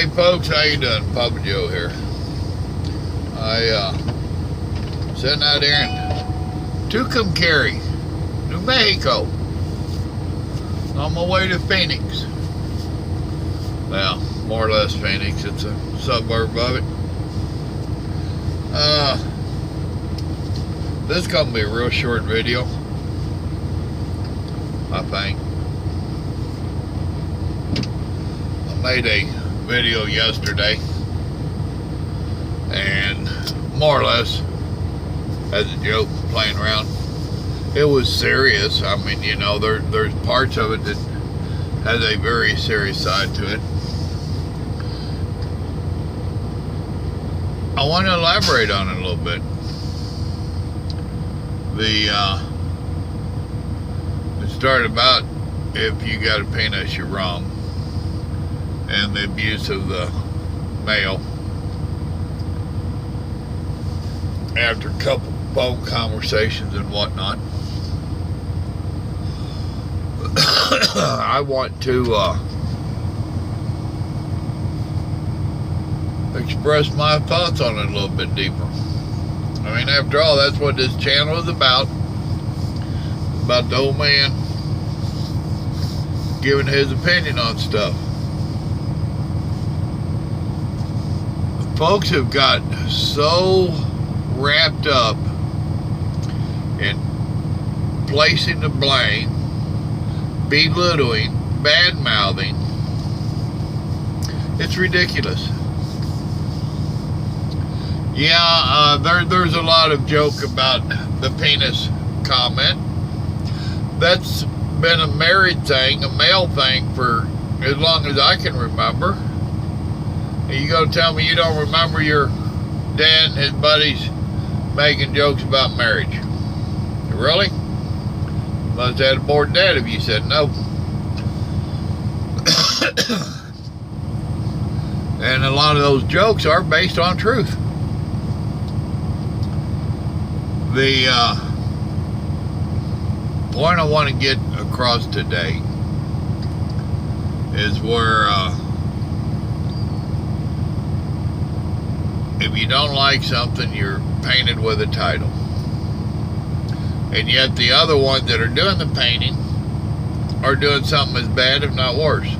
Hey folks, how you doing? Papa Joe here. I sitting out here in Tucumcari, New Mexico, on my way to Phoenix. Well, more or less Phoenix. It's a suburb of it. This is gonna be a real short video, I think. I made a video yesterday, and more or less as a joke, playing around. It was serious. I mean, you know, there's parts of it that has a very serious side to it. I want to elaborate on it a little bit. It started about if you got a penis, you're wrong, and the abuse of the male after a couple phone conversations and whatnot. I want to express my thoughts on it a little bit deeper. I mean, after all, that's what this channel is about the old man giving his opinion on stuff. Folks have got so wrapped up in placing the blame, belittling, bad-mouthing. It's ridiculous. Yeah, there's a lot of joke about the penis comment. That's been a married thing, a male thing, for as long as I can remember. You gonna tell me you don't remember your dad and his buddies making jokes about marriage? Really? Must have had a bored dad if you said no. And a lot of those jokes are based on truth. The point I want to get across today is where if you don't like something, you're painted with a title. And yet the other ones that are doing the painting are doing something as bad, if not worse.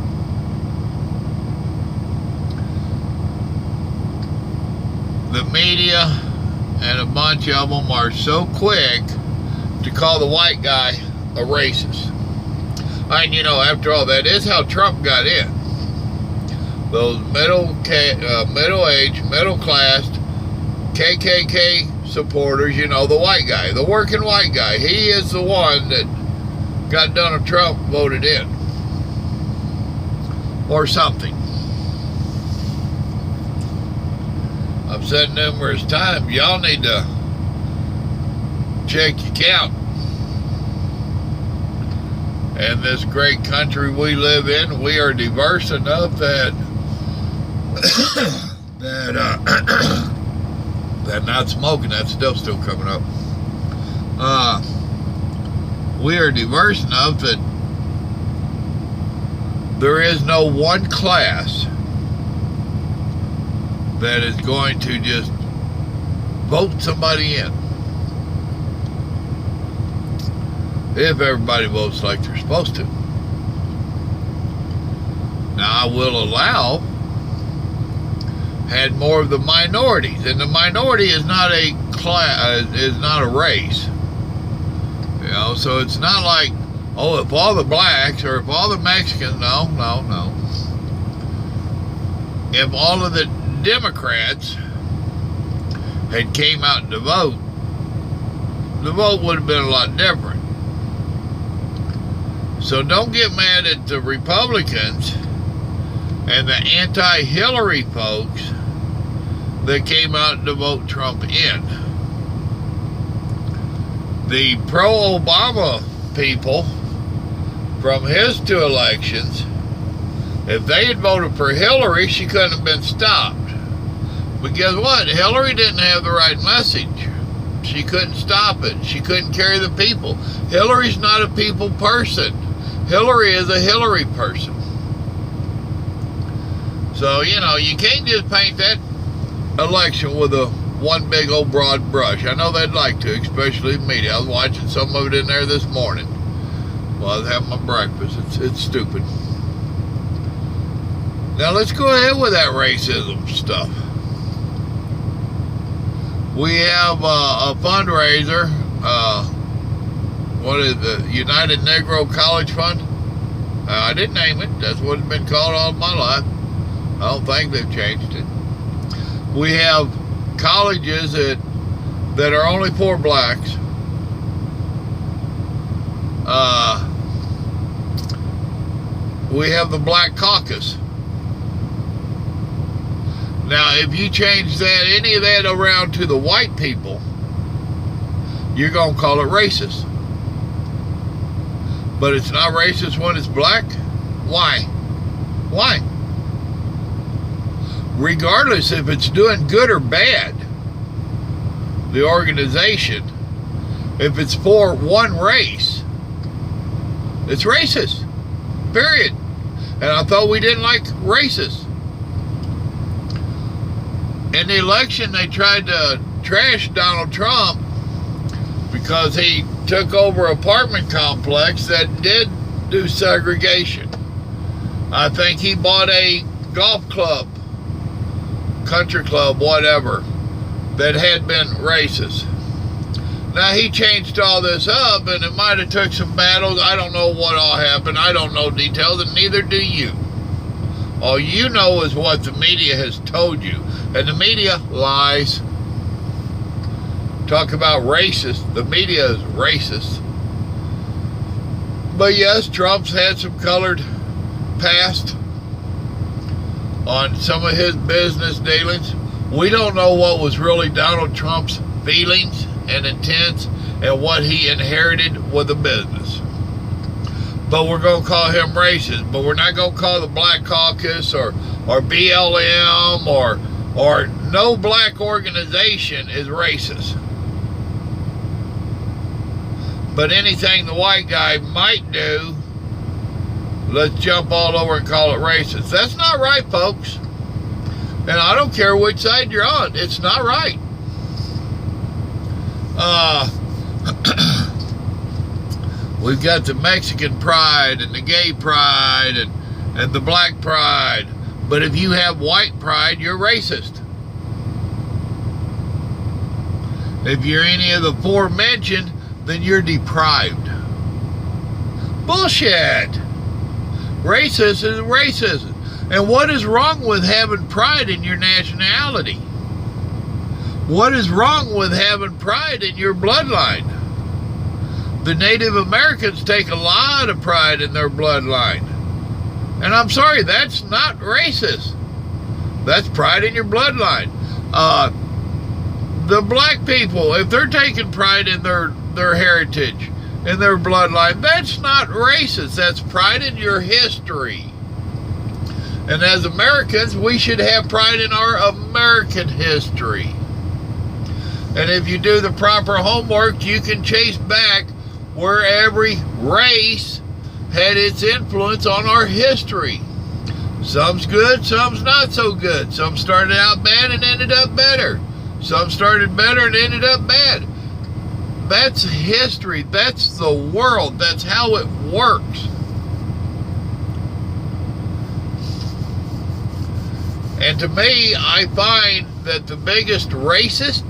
The media and a bunch of them are so quick to call the white guy a racist. And you know, after all, that is how Trump got in. Those middle-aged, middle-class KKK supporters, you know, the white guy, the working white guy. He is the one that got Donald Trump voted in. Or something. I've said numerous times, y'all need to check your count. In this great country we live in, we are diverse enough that that not smoking, that stuff's still coming up. We are diverse enough that there is no one class that is going to just vote somebody in. If everybody votes like they're supposed to. Now, I will allow had more of the minorities, and the minority is not a class, is not a race. You know, so it's not like, oh, if all the blacks or if all the Mexicans, no. If all of the Democrats had came out to vote, the vote would have been a lot different. So don't get mad at the Republicans and the anti-Hillary folks that came out to vote Trump in. The pro-Obama people from his two elections, if they had voted for Hillary, she couldn't have been stopped. But guess what? Hillary didn't have the right message. She couldn't stop it. She couldn't carry the people. Hillary's not a people person. Hillary is a Hillary person. So, you know, you can't just paint that election with a one big old broad brush. I know they'd like to, especially the media. I was watching some of it in there this morning while I was having my breakfast. It's stupid. Now let's go ahead with that racism stuff. We have a fundraiser. What is the United Negro College Fund? I didn't name it. That's what it's been called all my life. I don't think they've changed it. We have colleges that are only for blacks. We have the Black Caucus. Now, if you change that, any of that around to the white people, you're going to call it racist. But it's not racist when it's black? Why? Why? Regardless if it's doing good or bad, the organization, if it's for one race, it's racist. Period. And I thought we didn't like racists. In the election, they tried to trash Donald Trump because he took over an apartment complex that did do segregation. I think he bought a golf club, country club, whatever, that had been racist. Now, he changed all this up, and it might have took some battles. I don't know what all happened. I don't know details, and neither do you. All you know is what the media has told you. And the media lies. Talk about racist. The media is racist. But yes, Trump's had some colored past on some of his business dealings. We don't know what was really Donald Trump's feelings and intents and what he inherited with the business. But we're going to call him racist. But we're not going to call the Black Caucus or BLM or no black organization is racist. But anything the white guy might do, let's jump all over and call it racist. That's not right, folks. And I don't care which side you're on. It's not right. We've got the Mexican pride and the gay pride and the black pride. But if you have white pride, you're racist. If you're any of the aforementioned, then you're deprived. Bullshit. Racist is racist. And what is wrong with having pride in your nationality? What is wrong with having pride in your bloodline? The Native Americans take a lot of pride in their bloodline. And I'm sorry, that's not racist. That's pride in your bloodline. The black people, if they're taking pride in their heritage, in their bloodline, that's not racist. That's pride in your history. And as Americans, we should have pride in our American history. And if you do the proper homework, you can chase back where every race had its influence on our history. Some's good, some's not so good. Some started out bad and ended up better. Some started better and ended up bad. That's history. That's the world. That's how it works. And to me, I find that the biggest racist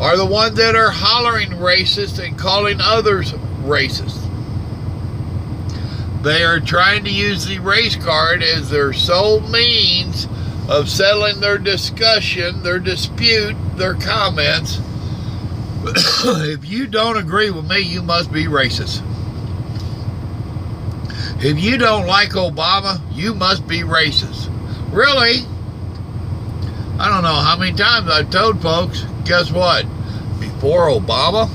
are the ones that are hollering racist and calling others racist. They are trying to use the race card as their sole means of settling their discussion, their dispute, their comments. If you don't agree with me, you must be racist. If you don't like Obama, you must be racist. Really? I don't know how many times I've told folks, guess what? Before Obama,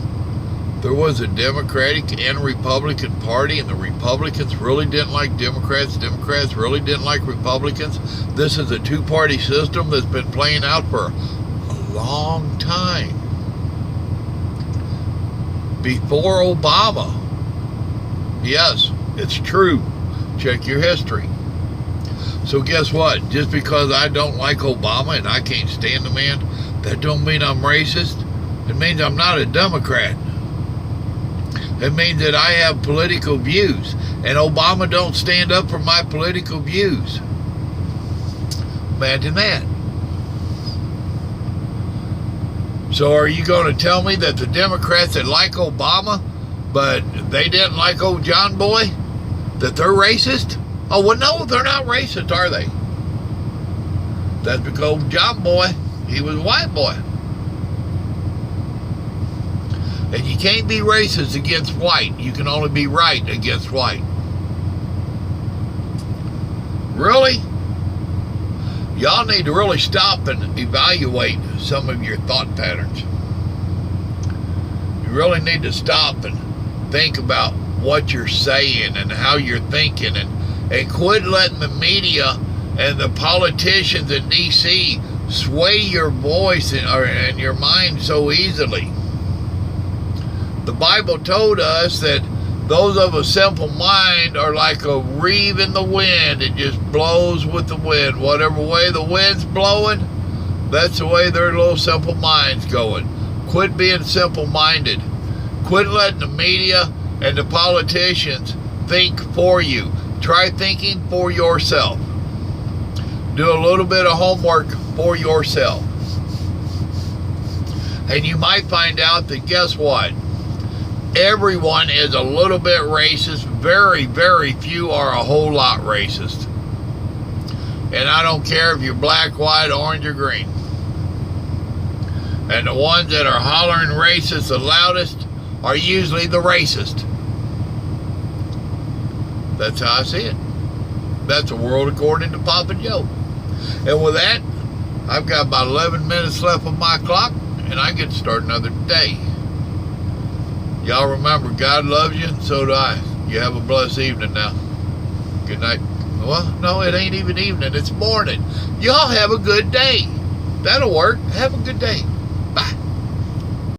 there was a Democratic and Republican Party, and the Republicans really didn't like Democrats. Democrats really didn't like Republicans. This is a two-party system that's been playing out for a long time. Before Obama. Yes, it's true. Check your history. So guess what? Just because I don't like Obama and I can't stand the man, that don't mean I'm racist. It means I'm not a Democrat. It means that I have political views, and Obama don't stand up for my political views. Imagine that. So are you going to tell me that the Democrats that like Obama, but they didn't like old John Boy, that they're racist? Oh, well, no, they're not racist, are they? That's because John Boy, he was a white boy. And you can't be racist against white. You can only be right against white. Really? Y'all need to really stop and evaluate some of your thought patterns. You really need to stop and think about what you're saying and how you're thinking, and quit letting the media and the politicians in D.C. sway your voice and your mind so easily. The Bible told us that those of a simple mind are like a reeve in the wind. It just blows with the wind. Whatever way the wind's blowing, that's the way their little simple mind's going. Quit being simple-minded. Quit letting the media and the politicians think for you. Try thinking for yourself. Do a little bit of homework for yourself. And you might find out that, guess what? Everyone is a little bit racist. Very, very few are a whole lot racist. And I don't care if you're black, white, orange, or green. And the ones that are hollering racist the loudest are usually the racist. That's how I see it. That's the world according to Papa Joe. And with that, I've got about 11 minutes left on my clock, and I get to start another day. Y'all remember, God loves you, and so do I. You have a blessed evening now. Good night. Well, no, it ain't even evening. It's morning. Y'all have a good day. That'll work. Have a good day.